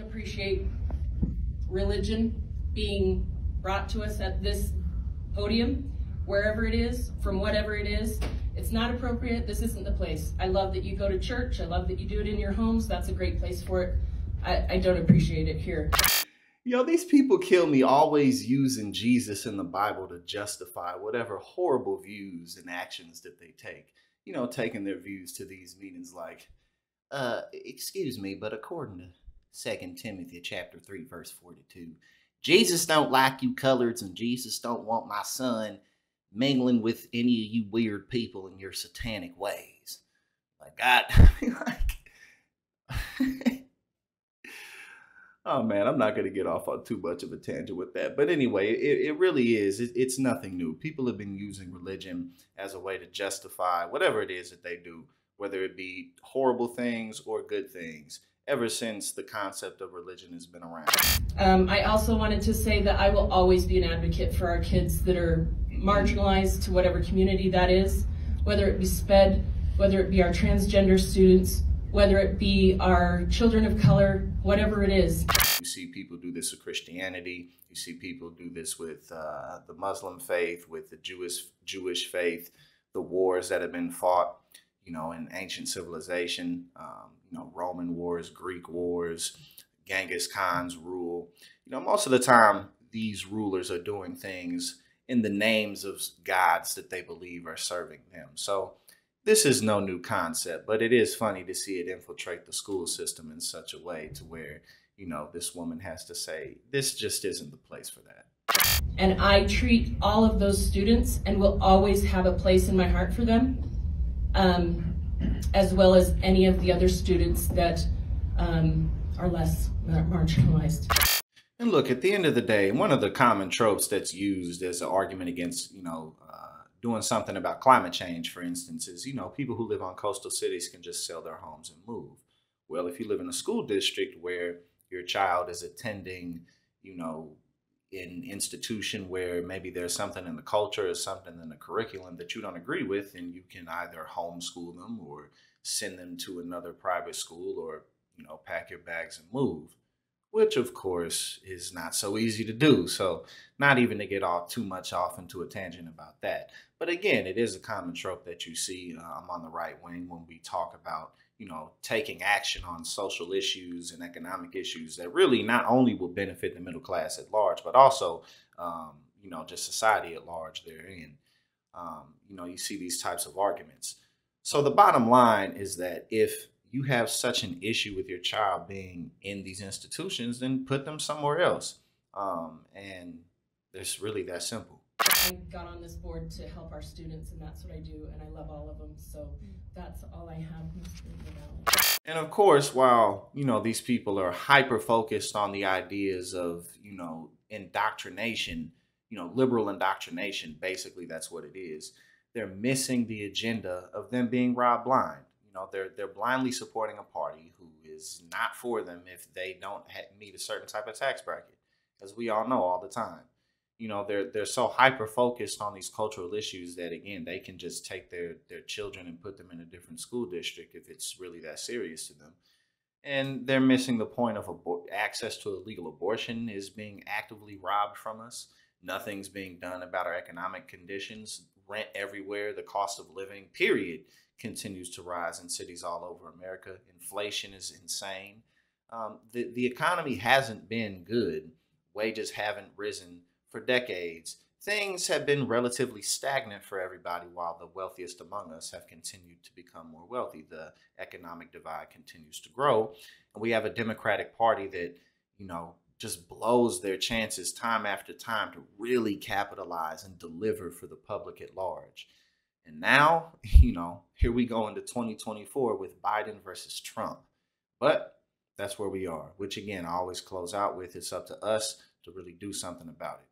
appreciate religion being brought to us at this podium, wherever it is, from whatever it is. It's not appropriate. This isn't the place. I love that you go to church. I love that you do it in your homes. That's a great place for it. I don't appreciate it here. Yo, these people kill me always using Jesus and the Bible to justify whatever horrible views and actions that they take. You know, taking their views to these meetings like, excuse me, but according to 2 Timothy chapter 3, verse 42, Jesus don't like you coloreds and Jesus don't want my son mingling with any of you weird people in your satanic ways. Like, God, like, oh man, I'm not going to get off on too much of a tangent with that. But anyway, it really is. It's nothing new. People have been using religion as a way to justify whatever it is that they do, whether it be horrible things or good things, ever since the concept of religion has been around. I also wanted to say that I will always be an advocate for our kids that are marginalized to whatever community that is, whether it be SPED, whether it be our transgender students, whether it be our children of color, whatever it is. You see people do this with Christianity. You see people do this with the Muslim faith, with the Jewish faith, the wars that have been fought, you know, in ancient civilization, you know, Roman wars, Greek wars, Genghis Khan's rule. You know, most of the time, these rulers are doing things in the names of gods that they believe are serving them. So this is no new concept, but it is funny to see it infiltrate the school system in such a way to where, you know, this woman has to say, this just isn't the place for that. And I treat all of those students and will always have a place in my heart for them, as well as any of the other students that are less marginalized. And look, at the end of the day, one of the common tropes that's used as an argument against, you know, doing something about climate change, for instance, is, you know, people who live on coastal cities can just sell their homes and move. Well, if you live in a school district where your child is attending, you know, an institution where maybe there's something in the culture or something in the curriculum that you don't agree with, and you can either homeschool them or send them to another private school or, you know, pack your bags and move, which of course is not so easy to do. So not even to get off too much off into a tangent about that. But again, it is a common trope that you see on the right wing when we talk about, you know, taking action on social issues and economic issues that really not only will benefit the middle class at large, but also, you know, just society at large therein. You know, you see these types of arguments. So the bottom line is that if you have such an issue with your child being in these institutions, then put them somewhere else. And it's really that simple. I got on this board to help our students, and that's what I do, and I love all of them. So that's all I have. And of course, while, you know, these people are hyper focused on the ideas of, you know, indoctrination, you know, liberal indoctrination, basically that's what it is. They're missing the agenda of them being robbed blind. You know, they're blindly supporting a party who is not for them if they don't meet a certain type of tax bracket, as we all know all the time. You know, they're so hyper focused on these cultural issues that, again, they can just take their children and put them in a different school district if it's really that serious to them. And they're missing the point of access to a legal abortion is being actively robbed from us. Nothing's being done about our economic conditions. Rent everywhere, the cost of living, period, continues to rise in cities all over America. Inflation is insane. The economy hasn't been good. Wages haven't risen for decades. Things have been relatively stagnant for everybody while the wealthiest among us have continued to become more wealthy. The economic divide continues to grow. And we have a Democratic Party that, you know, just blows their chances time after time to really capitalize and deliver for the public at large. And now, you know, here we go into 2024 with Biden versus Trump. But that's where we are, which again, I always close out with, it's up to us to really do something about it.